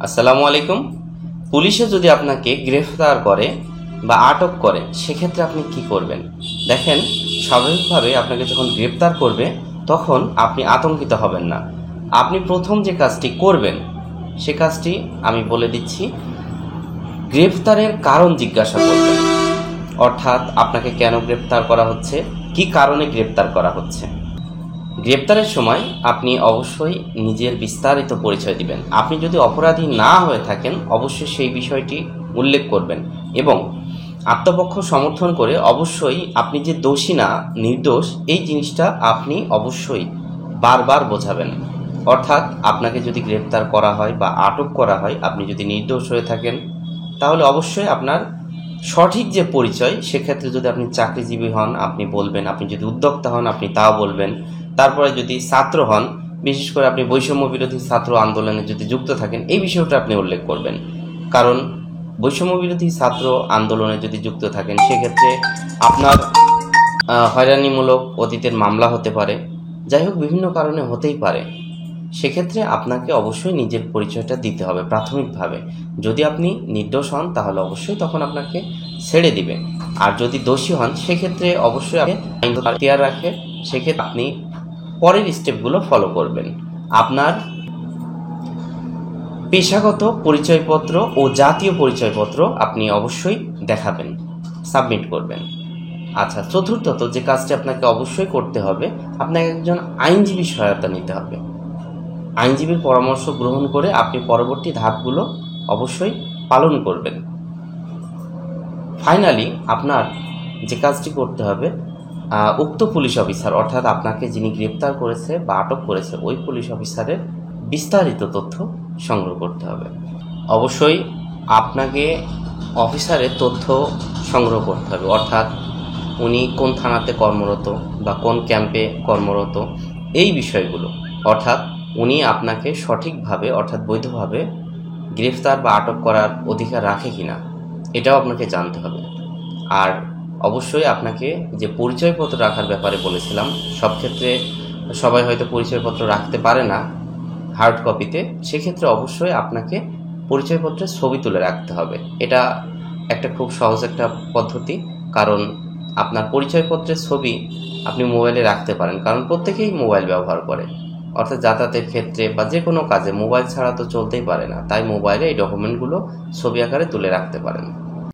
আসসালামু আলাইকুম। পুলিশে যদি আপনাকে গ্রেফতার করে বা আটক করে সেক্ষেত্রে আপনি কি করবেন? দেখেন, স্বাভাবিকভাবে আপনাকে যখন গ্রেফতার করবে তখন আপনি আতঙ্কিত হবেন না। আপনি প্রথম যে কাজটি করবেন সে কাজটি আমি বলে দিচ্ছি। গ্রেফতারের কারণ জিজ্ঞাসা করবেন, অর্থাৎ আপনাকে কেন গ্রেফতার করা হচ্ছে, কি কারণে গ্রেফতার করা হচ্ছে। গ্রেপ্তারের সময় আপনি অবশ্যই নিজের বিস্তারিত পরিচয় দিবেন। আপনি যদি অপরাধী না হয়ে থাকেন অবশ্যই সেই বিষয়টি উল্লেখ করবেন এবং আত্মপক্ষ সমর্থন করে অবশ্যই আপনি যে দোষী না নির্দোষ এই জিনিসটা আপনি অবশ্যই বারবার বোঝাবেন। অর্থাৎ আপনাকে যদি গ্রেপ্তার করা হয় বা আটক করা হয়, আপনি যদি নির্দোষ হয়ে থাকেন তাহলে অবশ্যই আপনার সঠিক যে পরিচয়, সেক্ষেত্রে যদি আপনি চাকরিজীবী হন আপনি বলবেন, আপনি যদি উদ্যোক্তা হন আপনি তাও বলবেন। তারপরে যদি ছাত্র হন, বিশেষ করে আপনি বৈষম্য বিরোধী ছাত্র আন্দোলনে যদি যুক্ত থাকেন এই বিষয়টা আপনি উল্লেখ করবেন। কারণ বৈষম্য বিরোধী ছাত্র আন্দোলনে যদি যুক্ত থাকেন সেক্ষেত্রে আপনার হয়রানিমূলক অতীতের মামলা হতে পারে, যাই হোক বিভিন্ন কারণে হতেই পারে। সেক্ষেত্রে আপনাকে অবশ্যই নিজের পরিচয়টা দিতে হবে প্রাথমিকভাবে। যদি আপনি নির্দোষ হন তাহলে অবশ্যই তখন আপনাকে ছেড়ে দিবে, আর যদি দোষী হন সেক্ষেত্রে অবশ্যই আপনি আইন এখতিয়ার রাখে, সেক্ষেত্রে আপনি পরের স্টেপগুলো ফলো করবেন। আপনার পেশাগত পরিচয়পত্র ও জাতীয় পরিচয়পত্র আপনি অবশ্যই দেখাবেন, সাবমিট করবেন। আচ্ছা, চতুর্থত যে কাজটি আপনাকে অবশ্যই করতে হবে, আপনাকে একজন আইনজীবী সহায়তা নিতে হবে। আইনজীবীর পরামর্শ গ্রহণ করে আপনি পরবর্তী ধাপগুলো অবশ্যই পালন করবেন। ফাইনালি আপনার যে কাজটি করতে হবে, উক্ত পুলিশ অফিসার অর্থাৎ আপনাকে যিনি গ্রেপ্তার করেছে বা আটক করেছে ওই পুলিশ অফিসারের বিস্তারিত তথ্য সংগ্রহ করতে হবে। অবশ্যই আপনাকে অফিসারের তথ্য সংগ্রহ করতে হবে, অর্থাৎ উনি কোন থানাতে কর্মরত বা কোন ক্যাম্পে কর্মরত এই বিষয়গুলো, অর্থাৎ উনি আপনাকে সঠিকভাবে অর্থাৎ বৈধভাবে গ্রেফতার বা আটক করার অধিকার রাখে কিনা এটাও আপনাকে জানতে হবে। আর অবশ্যই আপনাকে যে পরিচয়পত্র রাখার ব্যাপারে বলেছিলাম, সব ক্ষেত্রে সবাই হয়তো পরিচয়পত্র রাখতে পারে না হার্ড কপিতে, সেক্ষেত্রে অবশ্যই আপনাকে পরিচয়পত্রের ছবি তুলে রাখতে হবে। এটা একটা খুব সহজ একটা পদ্ধতি, কারণ আপনার পরিচয়পত্রের ছবি আপনি মোবাইলে রাখতে পারেন, কারণ প্রত্যেকেই মোবাইল ব্যবহার করে, অর্থাৎ যাতায়াতের ক্ষেত্রে বা যে কোনো কাজে মোবাইল ছাড়া তো চলতেই পারে না, তাই মোবাইলে এই ডকুমেন্টগুলো ছবি আকারে তুলে রাখতে পারেন।